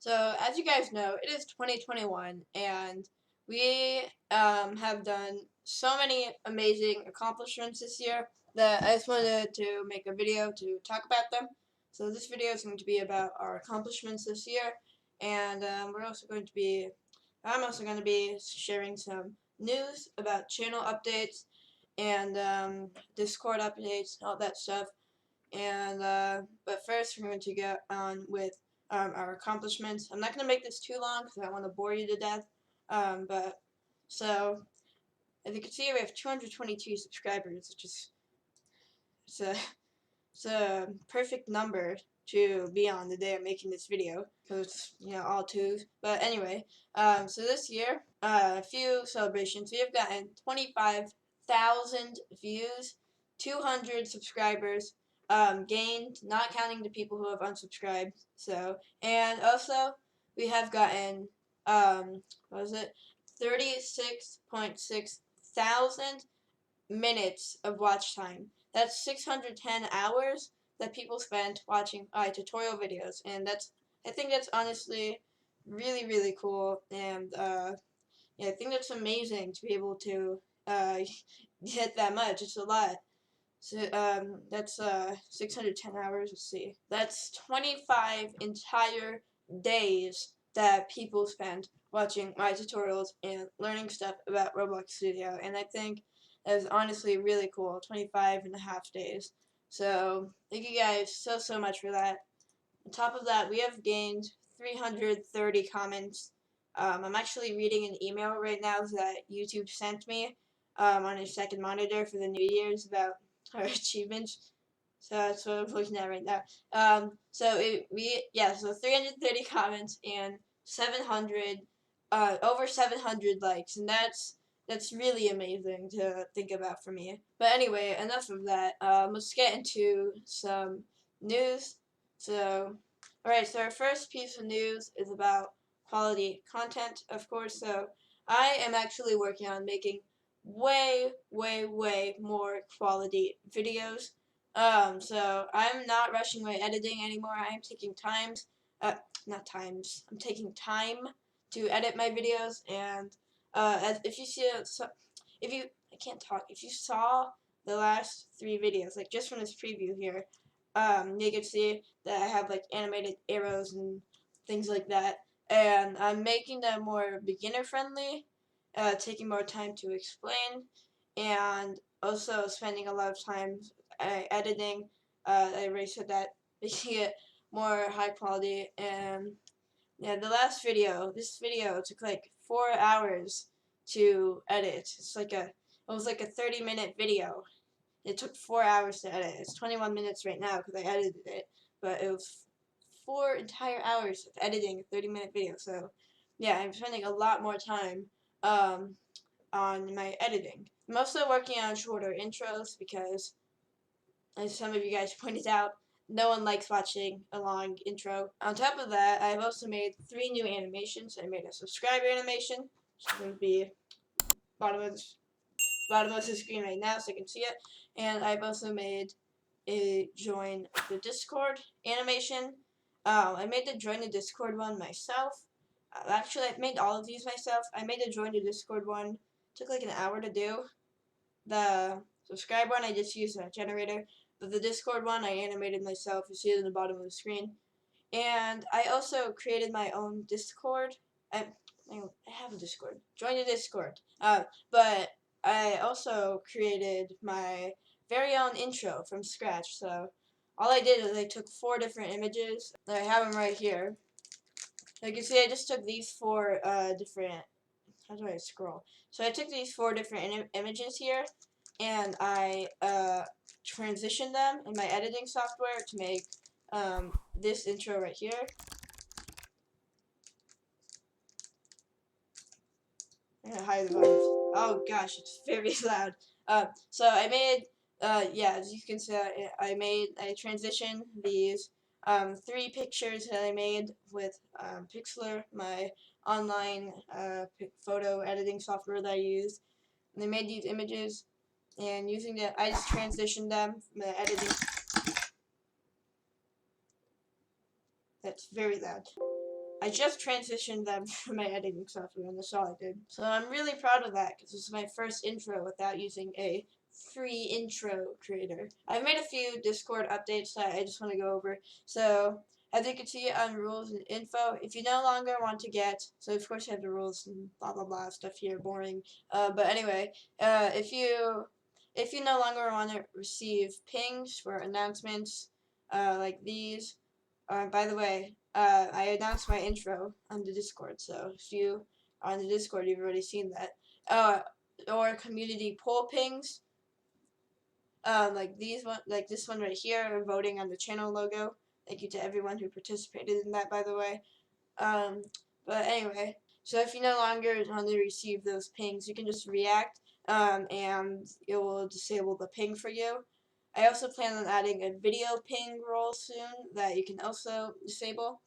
So, as you guys know, it is 2021, and we have done so many amazing accomplishments this year that I just wanted to make a video to talk about them. So, this video is going to be about our accomplishments this year, and I'm also going to be sharing some news about channel updates and Discord updates, all that stuff. And but first, we're going to get on with our accomplishments. I'm not going to make this too long because I don't want to bore you to death. But so, as you can see, we have 222 subscribers, which is it's a it's a perfect number to be on the day I'm making this video because it's all twos. But anyway, so this year, a few celebrations. We have gotten 25,000 views, 200 subscribers. Gained, not counting the people who have unsubscribed. So, and also we have gotten what was it, 36.6 thousand minutes of watch time. That's 610 hours that people spent watching tutorial videos, and I think that's honestly really cool, and yeah, I think that's amazing to be able to get that much. It's a lot. So that's 610 hours. Let's see. That's 25 entire days that people spend watching my tutorials and learning stuff about Roblox Studio, and I think that is honestly really cool. 25 and a half days. So thank you guys so much for that. On top of that, we have gained 330 comments. I'm actually reading an email right now that YouTube sent me on a second monitor for the New Year's about our achievements. So that's what I'm looking at right now. So 330 comments and 700, over 700 likes, and that's really amazing to think about for me. But anyway, enough of that. Let's get into some news. So, alright, so our first piece of news is about quality content, of course. So, I am actually working on making way more quality videos. So I'm not rushing my editing anymore. I am taking I'm taking time to edit my videos, and if you see, I can't talk, if you saw the last 3 videos, like just from this preview here, you can see that I have like animated arrows and things like that, and I'm making them more beginner friendly, taking more time to explain, and also spending a lot of time editing. I already said that, making it more high quality. And yeah, this video took like 4 hours to edit. It was like a 30-minute video. It took 4 hours to edit. It's 21 minutes right now because I edited it, but it was 4 entire hours of editing a 30-minute video. So yeah, I'm spending a lot more time on my editing. I'm also working on shorter intros because, as some of you guys pointed out, no one likes watching a long intro. On top of that, I've also made 3 new animations. I made a subscriber animation, which is going to be bottom of the screen right now so you can see it. And I've also made a join the Discord animation. I made the join the Discord one myself. Actually, I've made all of these myself. I made the join the Discord one. It took like an hour to do. The subscribe one, I just used a generator. But the Discord one, I animated myself. You see it in the bottom of the screen. And I also created my own Discord. I have a Discord. Join the Discord. But I also created my very own intro from scratch. So all I did is I took 4 different images. I have them right here. Like you see, I just took these 4 different. How do I scroll? So I took these 4 different images here, and I transitioned them in my editing software to make this intro right here. I'm gonna hide the volume. Oh gosh, it's very loud. So I made, as you can see, I transitioned these 3 pictures that I made with Pixlr, my online photo editing software that I use. And I made these images, and using that, I just transitioned them from the editing. That's very loud. I just transitioned them from my editing software, and that's all I did. So I'm really proud of that because this is my first intro without using a free intro creator. I've made a few Discord updates that I just want to go over. So as you can see on rules and info, if you no longer want to get, so of course you have the rules and blah blah blah stuff here, boring. But anyway, if you no longer want to receive pings for announcements like these, by the way, I announced my intro on the Discord, so if you are on the Discord, you've already seen that. Or community poll pings, like this one right here, voting on the channel logo. Thank you to everyone who participated in that, by the way. Um, but anyway, so if you no longer want to receive those pings, you can just react, and it will disable the ping for you. I also plan on adding a video ping role soon that you can also disable.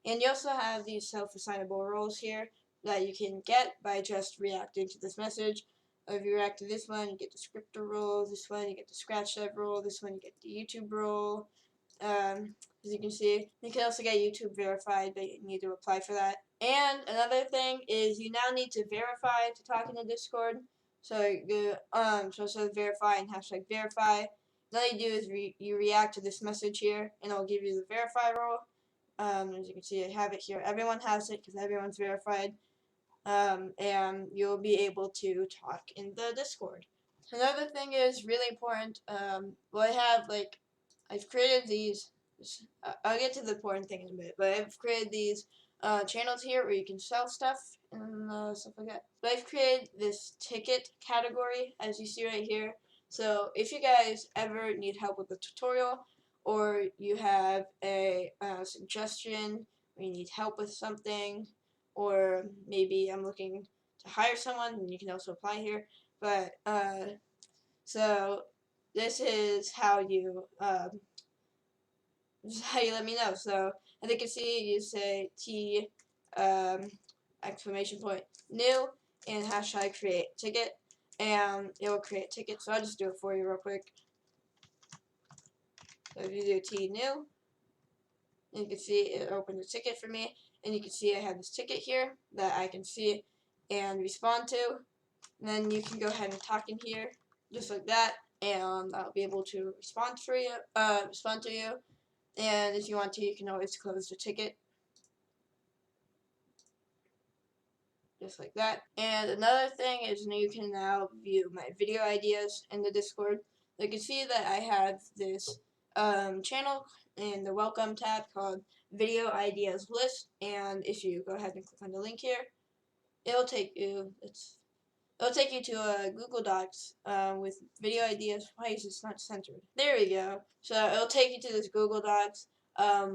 And you also have these self-assignable roles here that you can get by just reacting to this message. If you react to this one, you get the scripter role. This one, you get the scratch dev role. This one, you get the YouTube role. As you can see, you can also get YouTube verified, but you need to apply for that. And another thing is you now need to verify to talk in the Discord. So instead of verify and hashtag verify, all you do is you react to this message here, and it'll give you the verify role. As you can see, I have it here. Everyone has it because everyone's verified. And you'll be able to talk in the Discord. Another thing is really important. I've created these. I'll get to the important thing in a minute, but I've created these channels here where you can sell stuff and stuff like that. But I've created this ticket category, as you see right here. So if you guys ever need help with the tutorial, or you have a suggestion, or you need help with something, or maybe I'm looking to hire someone, and you can also apply here. But so this is how you let me know. So as you can see, you say T exclamation point new and hashtag create ticket, and it will create ticket. So I'll just do it for you real quick. So if you do T new, and you can see it opened a ticket for me, and you can see I have this ticket here that I can see and respond to. And then you can go ahead and talk in here, just like that, and I'll be able to respond to you. And if you want to, you can always close the ticket, just like that. And another thing is you can now view my video ideas in the Discord. You can see that I have this channel in the welcome tab called Video Ideas List, and if you go ahead and click on the link here, it'll take you to a Google Docs with video ideas. Why is this not centered? There we go. So it'll take you to this Google Docs, a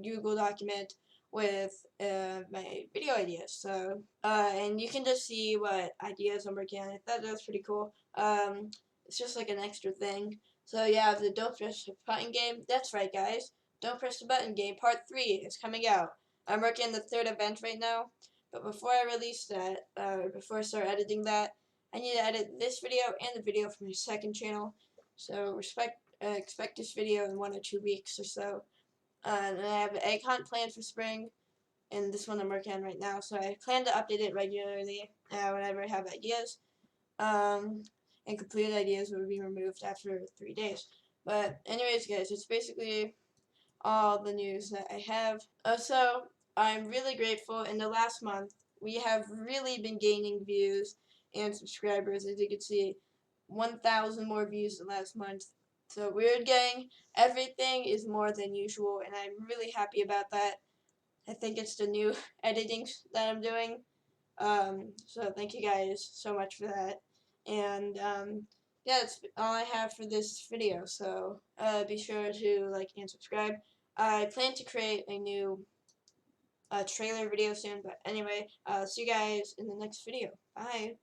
Google document with my video ideas. So and you can just see what ideas I'm working on. That's pretty cool. It's just like an extra thing. So yeah, the Don't Press the Button game. That's right, guys. Don't Press the Button game Part 3 is coming out. I'm working on the 3rd event right now. But before I release that, before I start editing that, I need to edit this video and the video for my second channel. So expect this video in 1 or 2 weeks or so. And I have an egg hunt planned for spring, and this one I'm working on right now. So I plan to update it regularly whenever I have ideas. And completed ideas will be removed after 3 days. But anyways, guys, it's basically all the news that I have. So I'm really grateful. In the last month, we have really been gaining views and subscribers. As you can see, 1,000 more views than last month. So Weird Gang, everything is more than usual, and I'm really happy about that. I think it's the new editing that I'm doing. So thank you guys so much for that. And yeah, that's all I have for this video. So be sure to like and subscribe. I plan to create a new trailer video soon, but anyway, see you guys in the next video. Bye.